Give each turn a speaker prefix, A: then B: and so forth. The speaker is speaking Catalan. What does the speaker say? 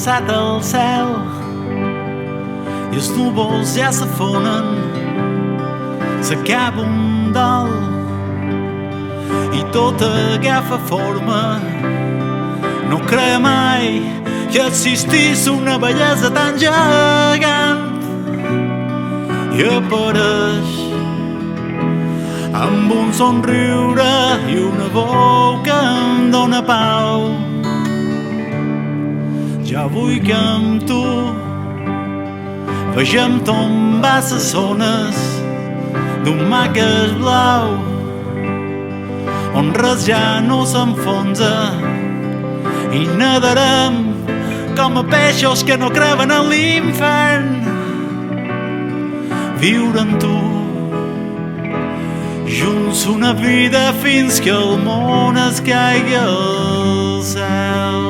A: alçat al cel i els núvols ja s'afonen, s'acaba un dol i tot agafa forma. No creia mai que existís una bellesa tan gegant i apareix amb un somriure i una veu que em dóna pau. Jo vull que amb tu vegem tombar les ones d'un mar que és blau, on res ja no s'enfonsa i nadarem com a peixos que no creuen en l'infern. Viure amb tu junts una vida fins que el món es caigui al cel.